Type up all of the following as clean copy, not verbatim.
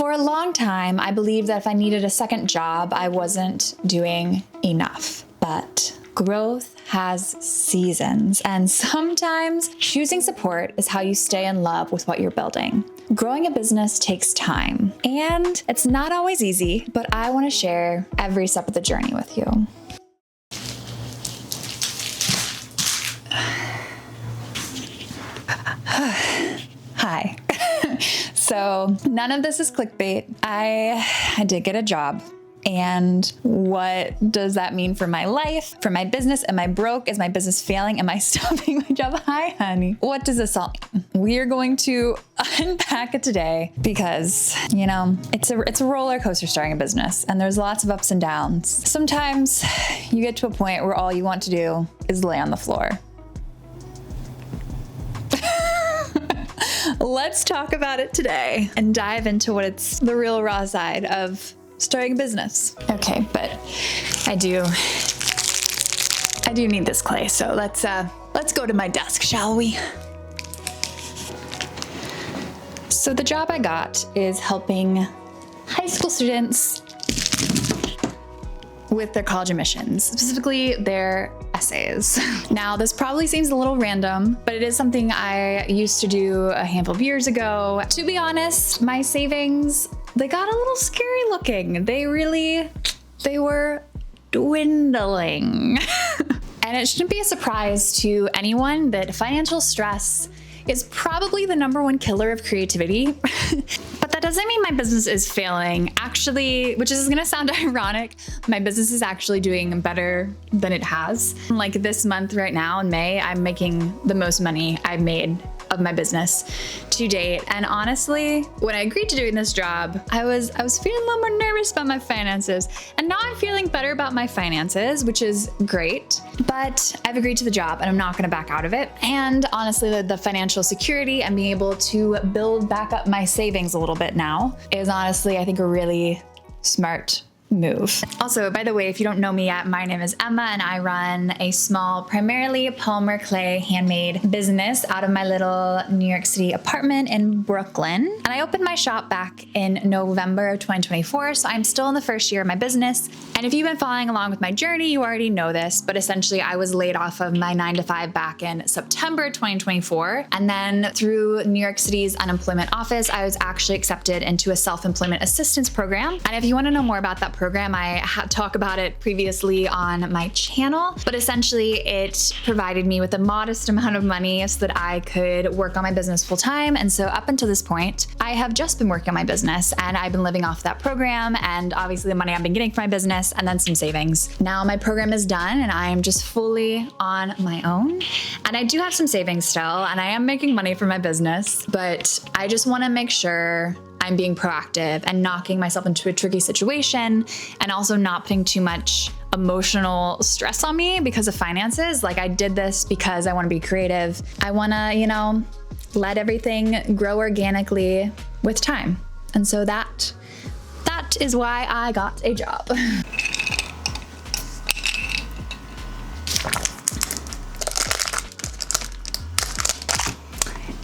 For a long time, I believed that if I needed a second job, I wasn't doing enough. But growth has seasons, and sometimes choosing support is how you stay in love with what you're building. Growing a business takes time, and it's not always easy, but I want to share every step of the journey with you. Hi. So none of this is clickbait. I did get a job. And what does that mean for my life, for my business? Am I broke? Is my business failing? Am I stopping my job? Hi, honey. What does this all mean? We are going to unpack it today because, it's a roller coaster starting a business, and there's lots of ups and downs. Sometimes you get to a point where all you want to do is lay on the floor. Let's talk about it today and dive into what it's the real raw side of starting a business. Okay, but I do need this clay, so let's go to my desk, shall we? So the job I got is helping high school students with their college admissions, specifically their essays. Now, this probably seems a little random, but it is something I used to do a handful of years ago. To be honest, my savings, they got a little scary looking. They were dwindling. And it shouldn't be a surprise to anyone that financial stress is probably the number one killer of creativity. But that doesn't mean my business is failing. Actually, which is gonna sound ironic, my business is actually doing better than it has. Like this month right now in May, I'm making the most money I've made of my business to date. And honestly, when I agreed to doing this job, I was feeling a little more nervous about my finances. And now I'm feeling better about my finances, which is great. But I've agreed to the job and I'm not gonna back out of it. And honestly, the financial security and being able to build back up my savings a little bit now is honestly, I think, a really smart move. Also, by the way, if you don't know me yet, my name is Emma and I run a small, primarily polymer clay handmade business out of my little New York City apartment in Brooklyn. And I opened my shop back in November of 2024, so I'm still in the first year of my business. And if you've been following along with my journey, you already know this, but essentially I was laid off of my 9-to-5 back in September 2024. And then through New York City's unemployment office, I was actually accepted into a self-employment assistance program. And if you want to know more about that program, I talked about it previously on my channel, but essentially it provided me with a modest amount of money so that I could work on my business full time. And so up until this point, I have just been working on my business and I've been living off that program and obviously the money I've been getting from my business and then some savings. Now my program is done and I am just fully on my own. And I do have some savings still and I am making money from my business, but I just want to make sure I'm being proactive and knocking myself into a tricky situation and also not putting too much emotional stress on me because of finances. Like I did this because I want to be creative. I want to, let everything grow organically with time. And so that is why I got a job.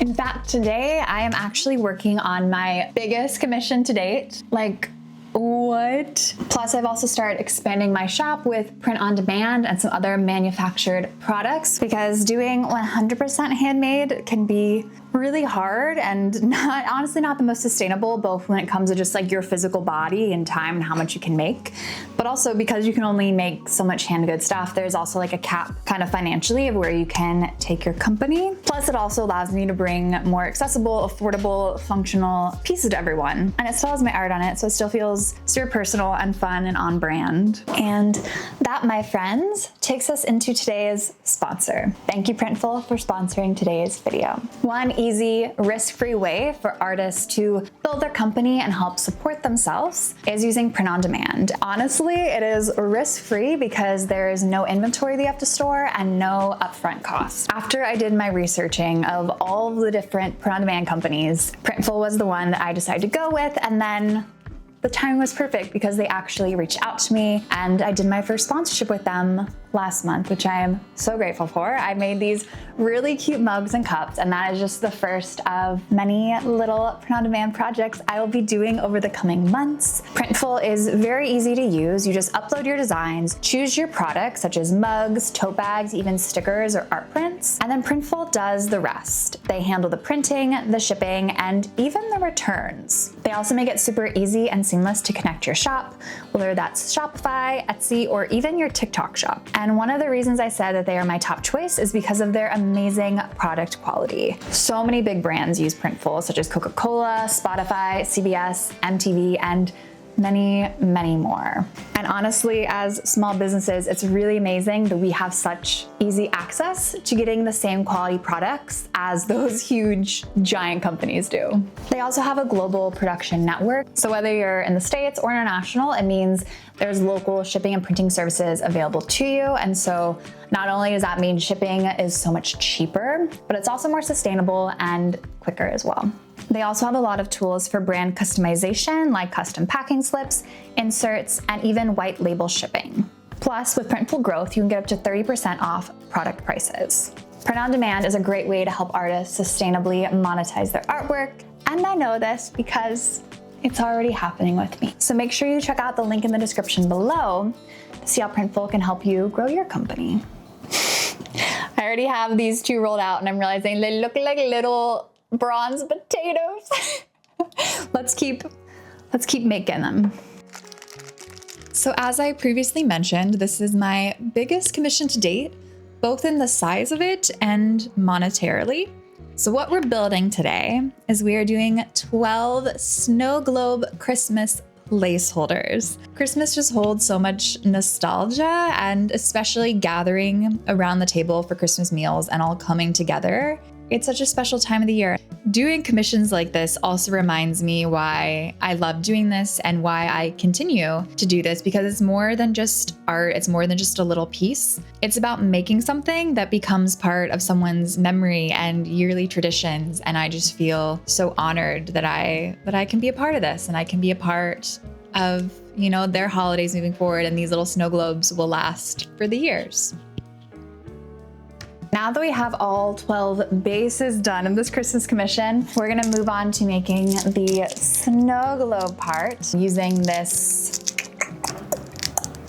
In fact, today I am actually working on my biggest commission to date. Like, what? Plus, I've also started expanding my shop with print on demand and some other manufactured products because doing 100% handmade can be really hard and honestly not the most sustainable, both when it comes to just like your physical body and time and how much you can make, but also because you can only make so much hand good stuff, there's also like a cap kind of financially of where you can take your company. Plus it also allows me to bring more accessible, affordable, functional pieces to everyone. And it still has my art on it, so it still feels super personal and fun and on brand. And that, my friends, takes us into today's sponsor. Thank you, Printful, for sponsoring today's video. One easy, risk-free way for artists to build their company and help support themselves is using print on demand. Honestly, it is risk-free because there is no inventory that you have to store and no upfront costs. After I did my researching of all of the different print on demand companies, Printful was the one that I decided to go with, and then the timing was perfect because they actually reached out to me and I did my first sponsorship with them last month, which I am so grateful for. I made these really cute mugs and cups, and that is just the first of many little print-on-demand projects I will be doing over the coming months. Printful is very easy to use. You just upload your designs, choose your products such as mugs, tote bags, even stickers or art prints, and then Printful does the rest. They handle the printing, the shipping, and even the returns. They also make it super easy and seamless to connect your shop, whether that's Shopify, Etsy, or even your TikTok shop. And one of the reasons I said that they are my top choice is because of their amazing product quality. So many big brands use Printful, such as Coca-Cola, Spotify, CBS, MTV, and many, many more. And honestly, as small businesses, it's really amazing that we have such easy access to getting the same quality products as those huge, giant companies do. They also have a global production network. So whether you're in the States or international, it means there's local shipping and printing services available to you. And so not only does that mean shipping is so much cheaper, but it's also more sustainable and quicker as well. They also have a lot of tools for brand customization, like custom packing slips, inserts, and even white label shipping. Plus, with Printful Growth, you can get up to 30% off product prices. Print on demand is a great way to help artists sustainably monetize their artwork, and I know this because it's already happening with me. So make sure you check out the link in the description below to see how Printful can help you grow your company. I already have these two rolled out, and I'm realizing they look like little bronze potatoes. Let's keep making them. So as I previously mentioned, this is my biggest commission to date, both in the size of it and monetarily. So what we're building today is we are doing 12 snow globe Christmas placeholders. Christmas just holds so much nostalgia, and especially gathering around the table for Christmas meals and all coming together. It's such a special time of the year. Doing commissions like this also reminds me why I love doing this and why I continue to do this, because it's more than just art. It's more than just a little piece. It's about making something that becomes part of someone's memory and yearly traditions. And I just feel so honored that I can be a part of this, and I can be a part of, their holidays moving forward, and these little snow globes will last for the years. Now that we have all 12 bases done in this Christmas commission, we're gonna move on to making the snow globe part using this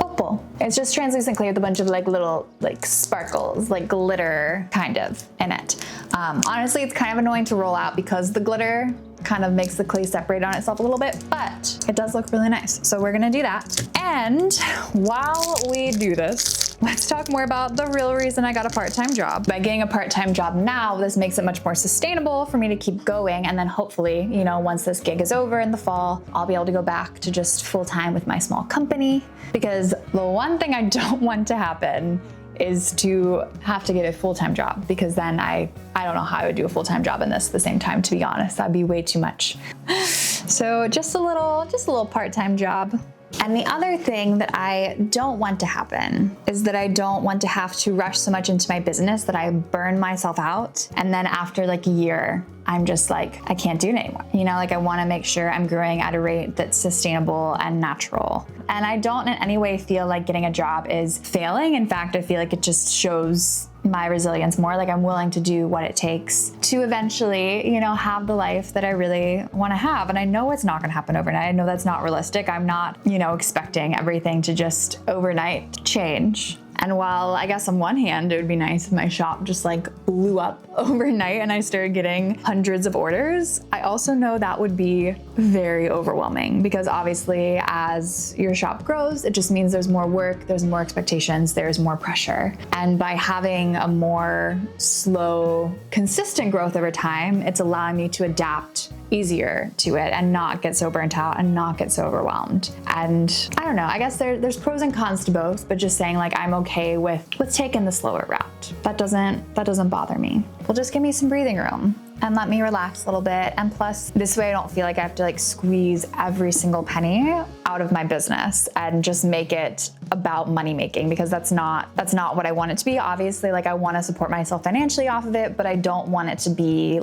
opal. It's just translucent clay with a bunch of little sparkles, like glitter kind of in it. Honestly, it's kind of annoying to roll out because the glitter kind of makes the clay separate on itself a little bit, but it does look really nice. So we're gonna do that. And while we do this, let's talk more about the real reason I got a part-time job. By getting a part-time job now, this makes it much more sustainable for me to keep going. And then hopefully, once this gig is over in the fall, I'll be able to go back to just full-time with my small company. Because the one thing I don't want to happen is to have to get a full-time job, because then I don't know how I would do a full-time job in this at the same time, to be honest. That'd be way too much. So just a little part-time job. And the other thing that I don't want to happen is that I don't want to have to rush so much into my business that I burn myself out. And then after a year, I'm just I can't do it anymore. I want to make sure I'm growing at a rate that's sustainable and natural. And I don't in any way feel like getting a job is failing. In fact, I feel like it just shows my resilience more. I'm willing to do what it takes to eventually, have the life that I really want to have. And I know it's not going to happen overnight. I know that's not realistic. I'm not, expecting everything to just overnight change. And while I guess on one hand, it would be nice if my shop just blew up overnight and I started getting hundreds of orders, I also know that would be very overwhelming, because obviously as your shop grows, it just means there's more work, there's more expectations, there's more pressure. And by having a more slow, consistent growth over time, it's allowing me to adapt easier to it and not get so burnt out and not get so overwhelmed. And I don't know, I guess there's pros and cons to both, but just saying I'm okay with taking the slower route. That doesn't bother me. Well, just give me some breathing room and let me relax a little bit. And plus, this way I don't feel like I have to squeeze every single penny out of my business and just make it about money making, because that's not what I want it to be. Obviously, I want to support myself financially off of it, but I don't want it to be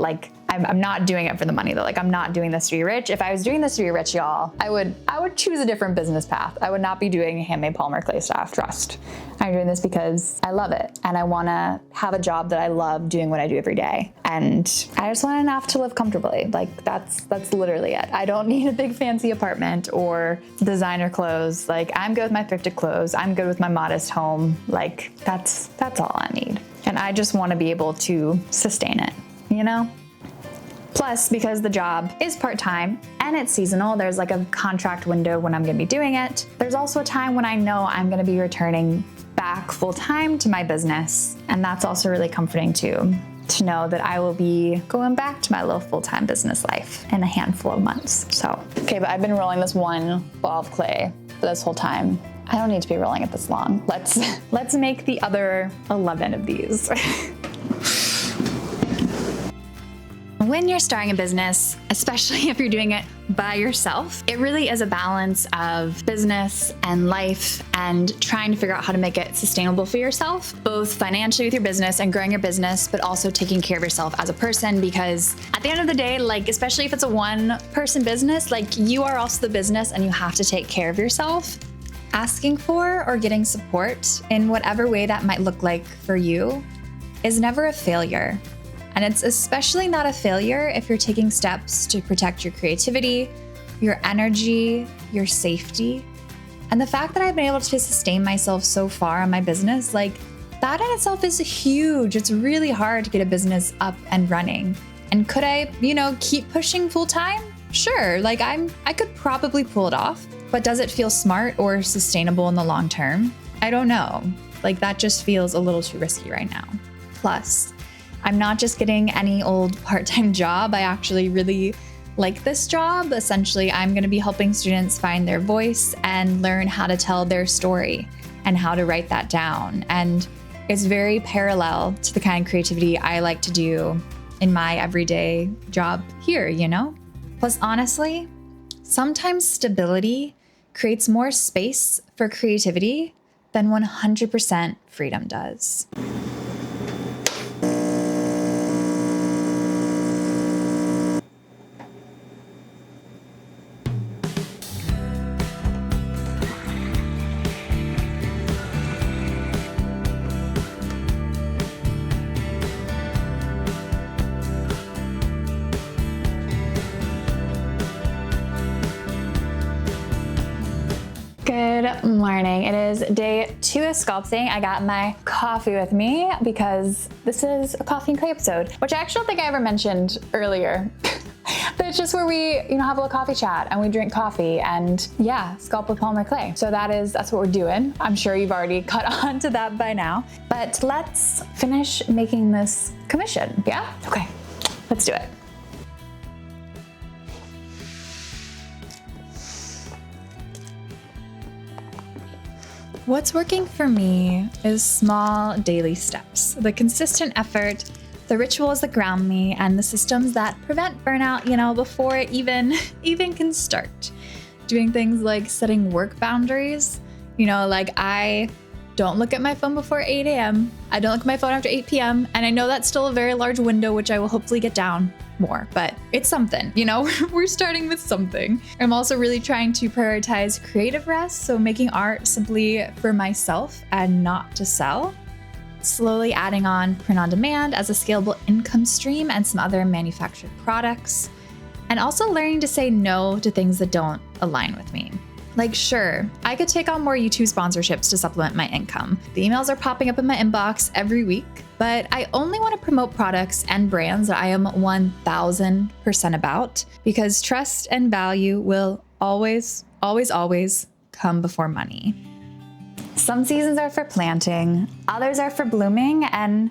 I'm not doing it for the money though. Like I'm not doing this to be rich. If I was doing this to be rich, y'all, I would choose a different business path. I would not be doing handmade polymer clay stuff. Trust. I'm doing this because I love it and I want to have a job that I love doing what I do every day. And I just want enough to live comfortably. Like that's literally it. I don't need a big fancy apartment or designer clothes. Like I'm good with my thrifted clothes. I'm good with my modest home. Like that's all I need. And I just want to be able to sustain it, you know? Plus, because the job is part-time and it's seasonal, there's like a contract window when I'm gonna be doing it. There's also a time when I know I'm gonna be returning back full-time to my business. And that's also really comforting too, to know that I will be going back to my little full-time business life in a handful of months. So, okay, but I've been rolling this one ball of clay for this whole time. I don't need to be rolling it this long. Let's make the other 11 of these. When you're starting a business, especially if you're doing it by yourself, it really is a balance of business and life and trying to figure out how to make it sustainable for yourself, both financially with your business and growing your business, but also taking care of yourself as a person, because at the end of the day, like, especially if it's a one-person business, like you are also the business and you have to take care of yourself. Asking for or getting support in whatever way that might look like for you is never a failure. And it's especially not a failure if you're taking steps to protect your creativity, your energy, your safety. And the fact that I've been able to sustain myself so far in my business, like that in itself is huge. It's really hard to get a business up and running. And could I, keep pushing full time? Sure, like I could probably pull it off, but does it feel smart or sustainable in the long term? I don't know. Like that just feels a little too risky right now. Plus, I'm not just getting any old part-time job. I actually really like this job. Essentially, I'm going to be helping students find their voice and learn how to tell their story and how to write that down. And it's very parallel to the kind of creativity I like to do in my everyday job here, Plus, honestly, sometimes stability creates more space for creativity than 100% freedom does. Good morning. It is day 2 of sculpting. I got my coffee with me because this is a coffee and clay episode, which I actually don't think I ever mentioned earlier. But it's just where we, have a little coffee chat and we drink coffee and sculpt with polymer clay. So that's what we're doing. I'm sure you've already caught on to that by now, but let's finish making this commission. Yeah? Okay, let's do it. What's working for me is small daily steps, the consistent effort, the rituals that ground me, and the systems that prevent burnout, before it even can start. Doing things like setting work boundaries, like I don't look at my phone before 8 a.m. I don't look at my phone after 8 p.m. And I know that's still a very large window, which I will hopefully get down more, but it's something, we're starting with something. I'm also really trying to prioritize creative rest, so making art simply for myself and not to sell. Slowly adding on print on demand as a scalable income stream and some other manufactured products. And also learning to say no to things that don't align with me. Like, sure, I could take on more YouTube sponsorships to supplement my income. The emails are popping up in my inbox every week, but I only want to promote products and brands that I am 1000% about, because trust and value will always, always, always come before money. Some seasons are for planting, others are for blooming, and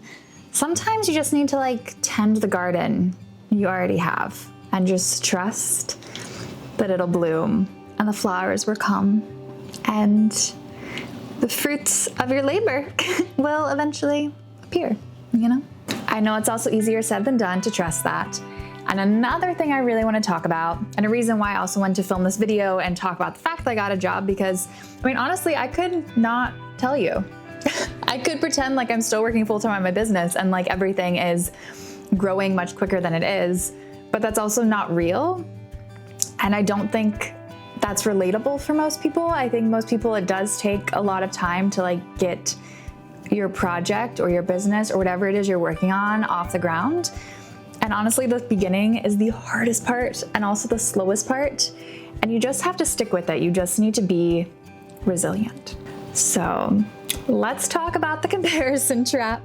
sometimes you just need to tend the garden you already have and just trust that it'll bloom. And the flowers will come, and the fruits of your labor will eventually appear, I know it's also easier said than done to trust that. And another thing I really want to talk about, and a reason why I also wanted to film this video and talk about the fact that I got a job, because, honestly, I could not tell you. I could pretend like I'm still working full-time on my business and everything is growing much quicker than it is, but that's also not real. And I don't think that's relatable for most people. I think most people, it does take a lot of time to like get your project or your business or whatever it is you're working on off the ground. And honestly, the beginning is the hardest part and also the slowest part. And you just have to stick with it. You just need to be resilient. So let's talk about the comparison trap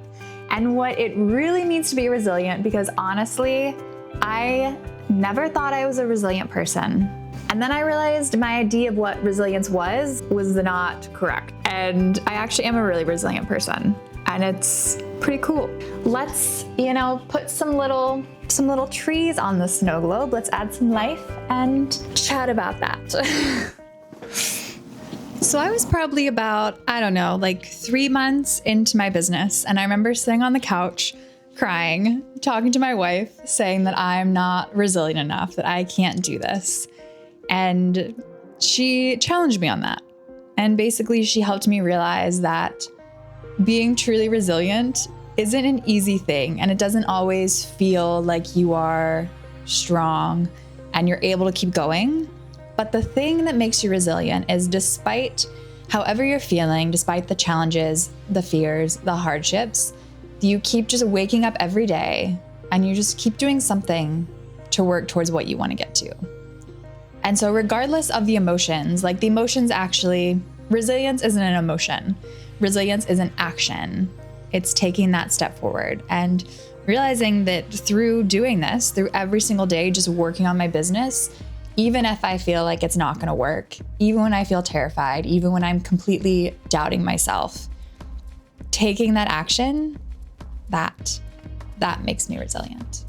and what it really means to be resilient, because honestly, I never thought I was a resilient person. And then I realized my idea of what resilience was not correct. And I actually am a really resilient person, and it's pretty cool. Let's, put some little trees on the snow globe. Let's add some life and chat about that. So I was probably about, 3 months into my business. And I remember sitting on the couch crying, talking to my wife, saying that I'm not resilient enough, that I can't do this. And she challenged me on that. And basically she helped me realize that being truly resilient isn't an easy thing. And it doesn't always feel like you are strong and you're able to keep going. But the thing that makes you resilient is, despite however you're feeling, despite the challenges, the fears, the hardships, you keep just waking up every day and you just keep doing something to work towards what you want to get to. And so regardless of the emotions, resilience isn't an emotion. Resilience is an action. It's taking that step forward and realizing that through doing this, through every single day, just working on my business, even if I feel like it's not going to work, even when I feel terrified, even when I'm completely doubting myself, taking that action, that makes me resilient.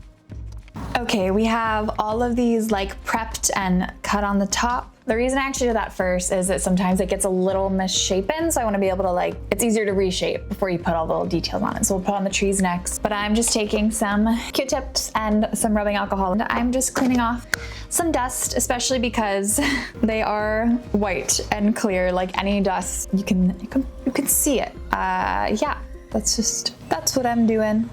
Okay, we have all of these prepped and cut on the top. The reason I actually do that first is that sometimes it gets a little misshapen, so I want to be able to it's easier to reshape before you put all the little details on it. So we'll put on the trees next. But I'm just taking some Q-tips and some rubbing alcohol, and I'm just cleaning off some dust, especially because they are white and clear. Like any dust, you can see it. That's what I'm doing.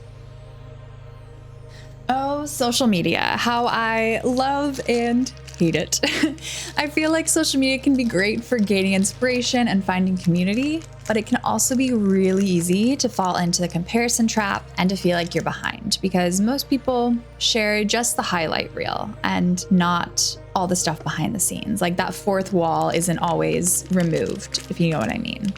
Oh, social media, how I love and hate it. I feel like social media can be great for gaining inspiration and finding community, but it can also be really easy to fall into the comparison trap and to feel like you're behind, because most people share just the highlight reel and not all the stuff behind the scenes. Like that fourth wall isn't always removed, if you know what I mean.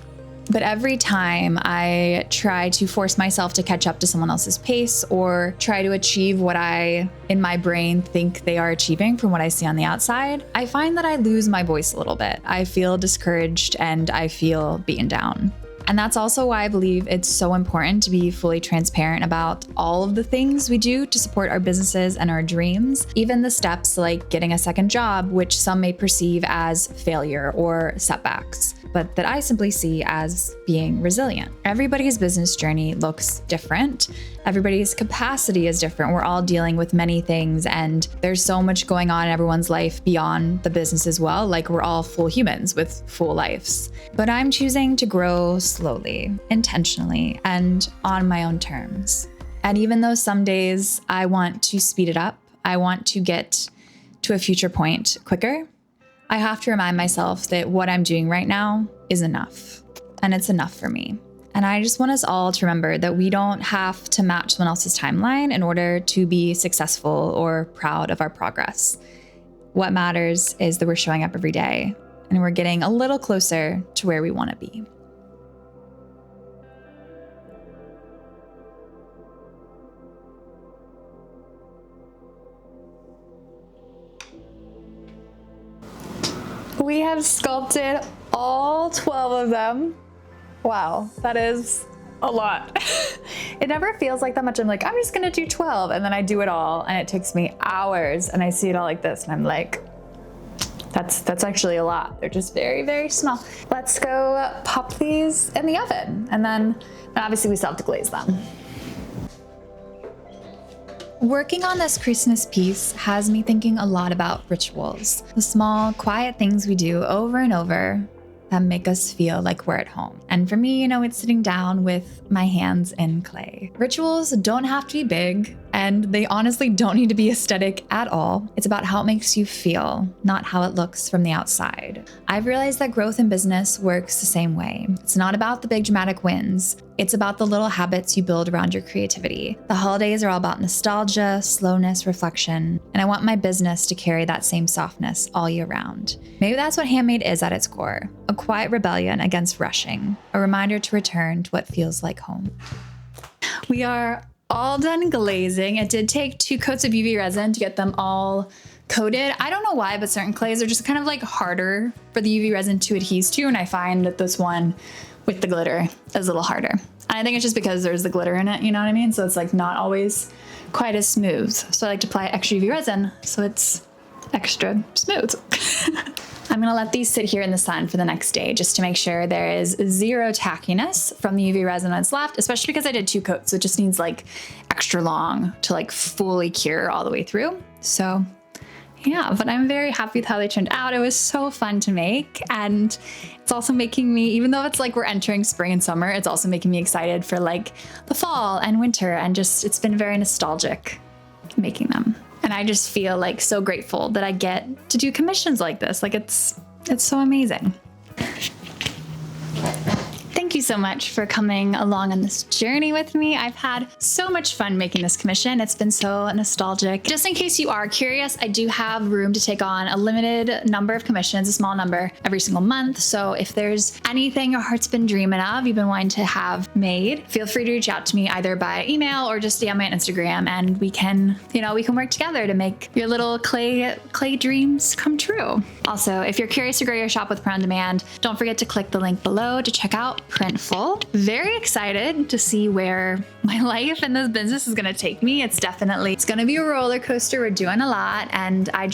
But every time I try to force myself to catch up to someone else's pace or try to achieve what I, in my brain, think they are achieving from what I see on the outside, I find that I lose my voice a little bit. I feel discouraged and I feel beaten down. And that's also why I believe it's so important to be fully transparent about all of the things we do to support our businesses and our dreams, even the steps like getting a second job, which some may perceive as failure or setbacks, but that I simply see as being resilient. Everybody's business journey looks different. Everybody's capacity is different. We're all dealing with many things, and there's so much going on in everyone's life beyond the business as well. Like we're all full humans with full lives. But I'm choosing to grow slowly, intentionally, and on my own terms. And even though some days I want to speed it up, I want to get to a future point quicker, I have to remind myself that what I'm doing right now is enough, and it's enough for me. And I just want us all to remember that we don't have to match someone else's timeline in order to be successful or proud of our progress. What matters is that we're showing up every day and we're getting a little closer to where we want to be. We have sculpted all 12 of them. Wow, that is a lot. It never feels like that much. I'm like, I'm just gonna do 12, and then I do it all, and it takes me hours, and I see it all like this, and I'm like, that's actually a lot. They're just very, very small. Let's go pop these in the oven, and then obviously we still have to glaze them. Working on this Christmas piece has me thinking a lot about rituals, the small, quiet things we do over and over that make us feel like we're at home. And for me, it's sitting down with my hands in clay. Rituals don't have to be big. And they honestly don't need to be aesthetic at all. It's about how it makes you feel, not how it looks from the outside. I've realized that growth in business works the same way. It's not about the big dramatic wins. It's about the little habits you build around your creativity. The holidays are all about nostalgia, slowness, reflection, and I want my business to carry that same softness all year round. Maybe that's what handmade is at its core, a quiet rebellion against rushing, a reminder to return to what feels like home. We are all done glazing. It did take 2 coats of UV resin to get them all coated. I don't know why, but certain clays are just kind of like harder for the UV resin to adhere to, and I find that this one with the glitter is a little harder. And I think it's just because there's the glitter in it, you know what I mean? So it's like not always quite as smooth. So I like to apply extra UV resin so it's extra smooth. I'm gonna let these sit here in the sun for the next day just to make sure there is 0 tackiness from the UV resin that's left, especially because I did 2 coats. So it just needs like extra long to like fully cure all the way through. So yeah, but I'm very happy with how they turned out. It was so fun to make. And it's also making me, even though it's like we're entering spring and summer, it's also making me excited for like the fall and winter. And just, it's been very nostalgic making them. And I just feel like so grateful that I get to do commissions like this. Like it's so amazing. Thank you so much for coming along on this journey with me. I've had so much fun making this commission. It's been so nostalgic. Just in case you are curious, I do have room to take on a limited number of commissions, a small number every single month. So if there's anything your heart's been dreaming of, you've been wanting to have made, feel free to reach out to me either by email or just DM me on Instagram, and we can work together to make your little clay dreams come true. Also, if you're curious to grow your shop with print on demand, don't forget to click the link below to check out Printful. Very excited to see where my life in this business is going to take me. It's going to be a roller coaster. We're doing a lot, and I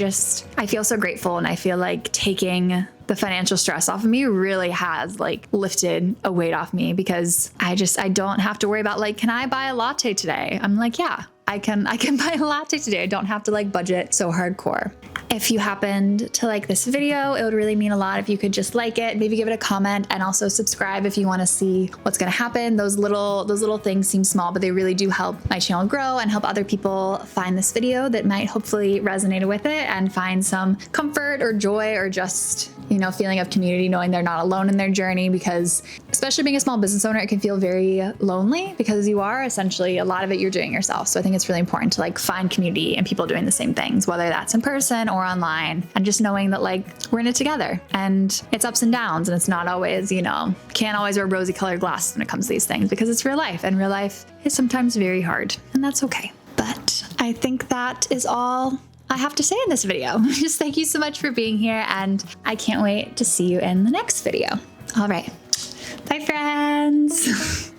feel so grateful, and I feel like taking the financial stress off of me really has like lifted a weight off me, because I don't have to worry about like, can I buy a latte today? I'm like, yeah, I can buy a latte today. I don't have to like budget so hardcore. If you happened to like this video, it would really mean a lot if you could just like it, maybe give it a comment, and also subscribe if you want to see what's going to happen. Those little things seem small, but they really do help my channel grow and help other people find this video that might hopefully resonate with it and find some comfort or joy or just, feeling of community, knowing they're not alone in their journey, because especially being a small business owner, it can feel very lonely because you are essentially a lot of it you're doing yourself. So I think it's really important to like find community and people doing the same things, whether that's in person or online, and just knowing that like we're in it together, and it's ups and downs, and it's not always, can't always wear rosy colored glasses when it comes to these things, because it's real life, and real life is sometimes very hard, and that's okay. But I think that is all I have to say in this video. Just thank you so much for being here, and I can't wait to see you in the next video. All right. Bye, friends.